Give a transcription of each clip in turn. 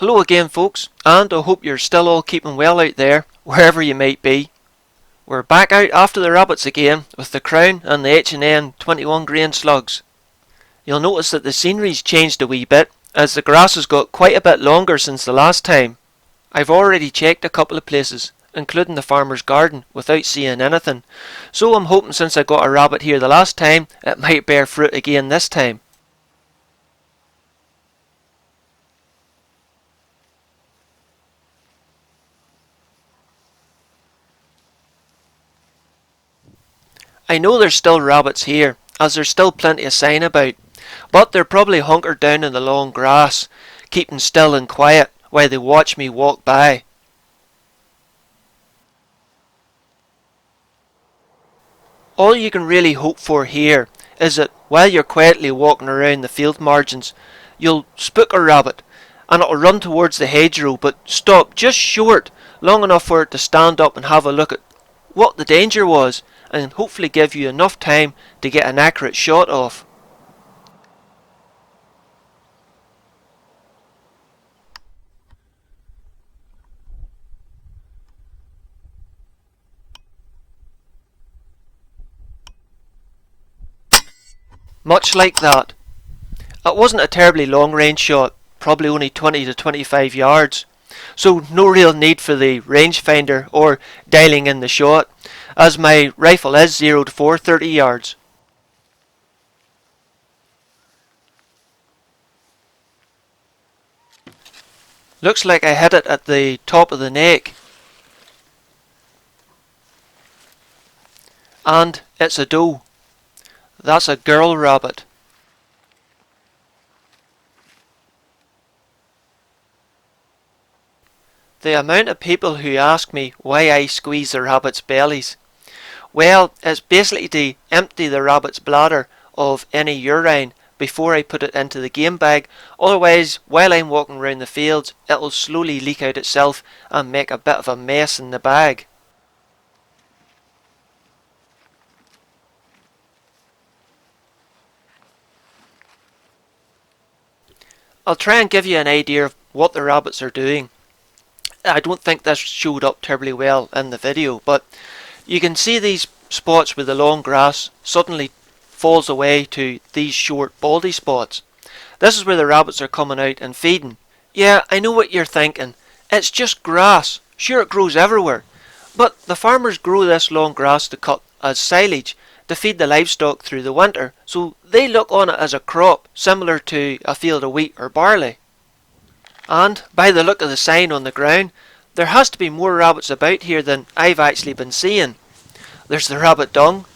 Hello again folks, and I hope you're still all keeping well out there, wherever you might be. We're back out after the rabbits again, with the Crown and the H&N 21 grain slugs. You'll notice that the scenery's changed a wee bit, as the grass has got quite a bit longer since the last time. I've already checked a couple of places, including the farmer's garden, without seeing anything, so I'm hoping since I got a rabbit here the last time, it might bear fruit again this time. I know there's still rabbits here, as there's still plenty of sign about, but they're probably hunkered down in the long grass, keeping still and quiet while they watch me walk by. All you can really hope for here is that while you're quietly walking around the field margins, you'll spook a rabbit, and it'll run towards the hedgerow but stop just short, long enough for it to stand up and have a look at what the danger was, and hopefully give you enough time to get an accurate shot off. Much like that. It wasn't a terribly long range shot, probably only 20 to 25 yards, so no real need for the rangefinder or dialing in the shot, as my rifle is 0 to 430 yards. Looks like I hit it at the top of the neck. And it's a doe. That's a girl rabbit. The amount of people who ask me why I squeeze the rabbits' bellies. Well, it's basically to empty the rabbit's bladder of any urine before I put it into the game bag. Otherwise, while I'm walking around the fields, it'll slowly leak out itself and make a bit of a mess in the bag. I'll try and give you an idea of what the rabbits are doing. I don't think this showed up terribly well in the video, but you can see these spots where the long grass suddenly falls away to these short baldy spots. This is where the rabbits are coming out and feeding. Yeah, I know what you're thinking. It's just grass. Sure, it grows everywhere. But the farmers grow this long grass to cut as silage to feed the livestock through the winter, so they look on it as a crop similar to a field of wheat or barley. And by the look of the sign on the ground, there has to be more rabbits about here than I've actually been seeing. There's the rabbit dung,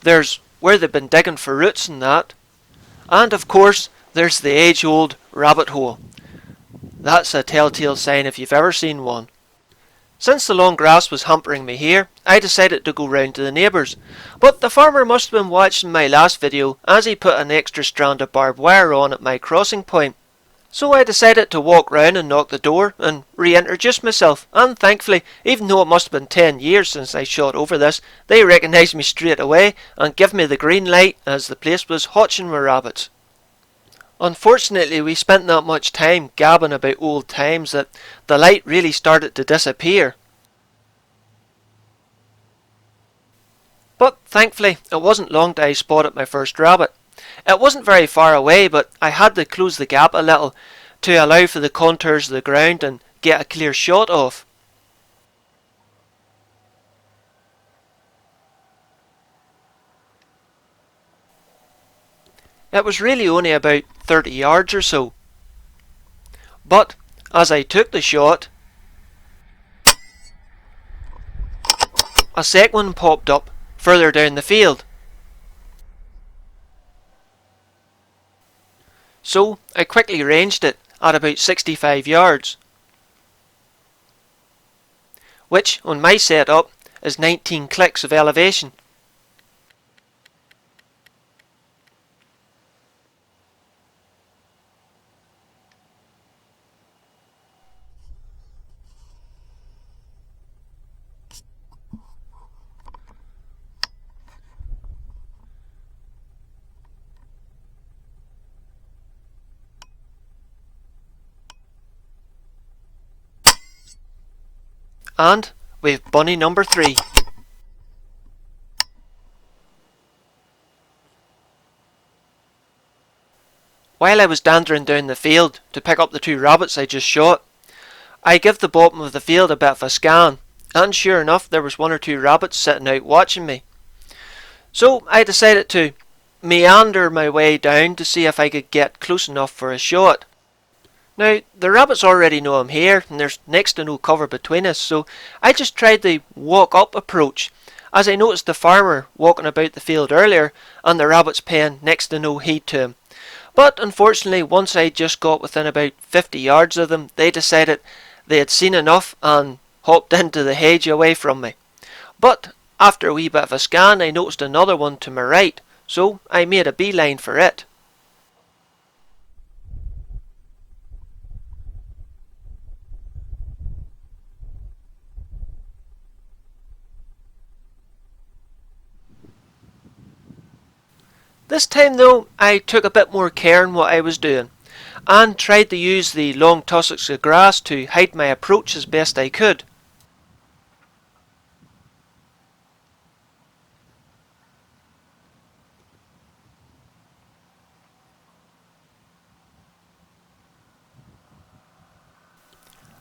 there's where they've been digging for roots and that, and of course there's the age-old rabbit hole. That's a telltale sign if you've ever seen one. Since the long grass was hampering me here, I decided to go round to the neighbours, but the farmer must have been watching my last video as he put an extra strand of barbed wire on at my crossing point. So I decided to walk round and knock the door and reintroduce myself, and thankfully, even though it must have been 10 years since I shot over this, they recognised me straight away and gave me the green light as the place was hotching with rabbits. Unfortunately, we spent that much time gabbing about old times that the light really started to disappear. But thankfully, it wasn't long till I spotted my first rabbit. It wasn't very far away, but I had to close the gap a little to allow for the contours of the ground and get a clear shot off. It was really only about 30 yards or so. But as I took the shot, a second one popped up further down the field. So I quickly ranged it at about 65 yards, which on my setup is 19 clicks of elevation. And we've bunny number 3. While I was dandering down the field to pick up the 2 rabbits I just shot, I give the bottom of the field a bit of a scan, and sure enough there was 1 or 2 rabbits sitting out watching me. So I decided to meander my way down to see if I could get close enough for a shot. Now, the rabbits already know I'm here, and there's next to no cover between us, so I just tried the walk-up approach, as I noticed the farmer walking about the field earlier, and the rabbits paying next to no heed to him. But unfortunately, once I just got within about 50 yards of them, they decided they had seen enough and hopped into the hedge away from me. But after a wee bit of a scan, I noticed another one to my right, so I made a beeline for it. This time though, I took a bit more care in what I was doing, and tried to use the long tussocks of grass to hide my approach as best I could.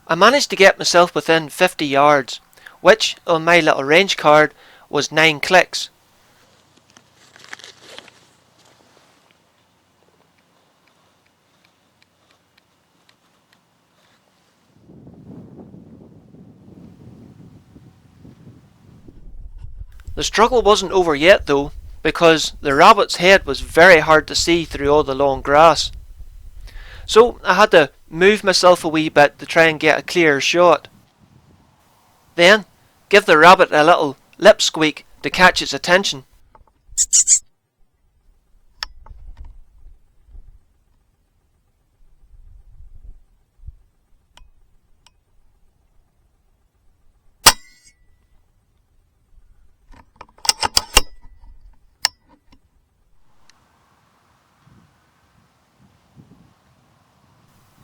I managed to get myself within 50 yards, which on my little range card was 9 clicks. The struggle wasn't over yet though, because the rabbit's head was very hard to see through all the long grass. So I had to move myself a wee bit to try and get a clearer shot. Then give the rabbit a little lip squeak to catch its attention.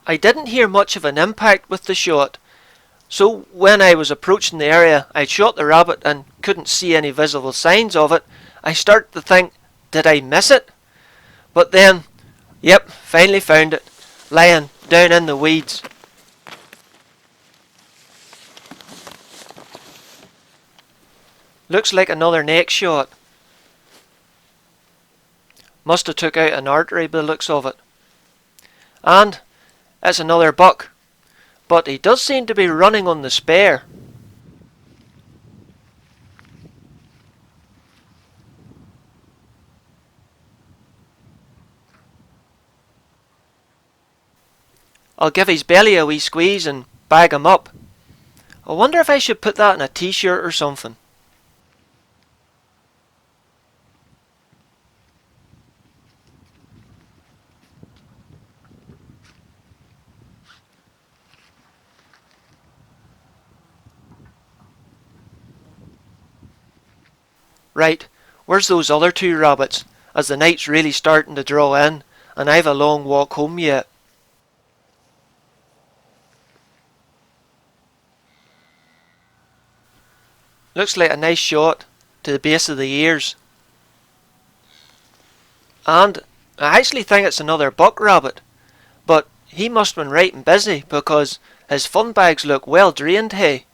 I didn't hear much of an impact with the shot, so when I was approaching the area I shot the rabbit and couldn't see any visible signs of it, I started to think, did I miss it? But then, yep, finally found it, lying down in the weeds. Looks like another neck shot. Must have took out an artery by the looks of it. And it's another buck, but he does seem to be running on the spare. I'll give his belly a wee squeeze and bag him up. I wonder if I should put that in a t-shirt or something. Right, where's those other 2 rabbits, as the night's really starting to draw in, and I've a long walk home yet. Looks like a nice shot to the base of the ears. And I actually think it's another buck rabbit, but he must have been right and busy because his fun bags look well drained, hey.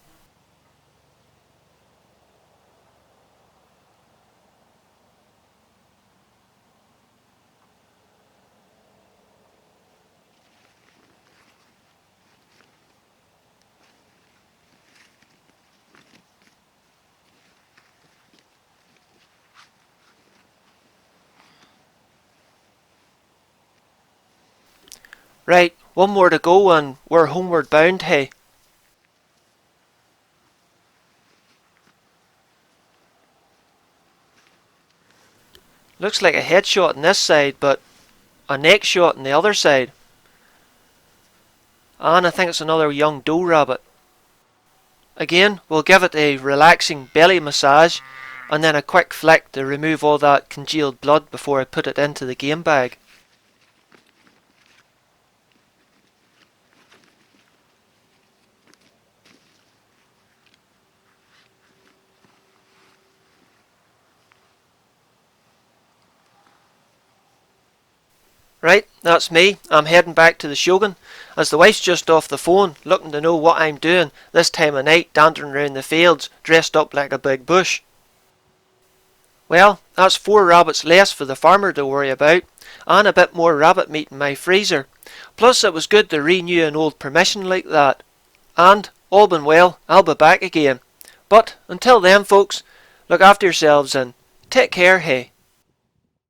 Right, 1 more to go and we're homeward bound, hey. Looks like a headshot on this side, but a neck shot on the other side. And I think it's another young doe rabbit. Again, we'll give it a relaxing belly massage and then a quick flick to remove all that congealed blood before I put it into the game bag. Right, that's me. I'm heading back to the Shogun, as the wife's just off the phone, looking to know what I'm doing this time of night, dandering round the fields, dressed up like a big bush. Well, that's 4 rabbits less for the farmer to worry about, and a bit more rabbit meat in my freezer. Plus it was good to renew an old permission like that. And, all been well, I'll be back again. But, until then folks, look after yourselves and take care, hey.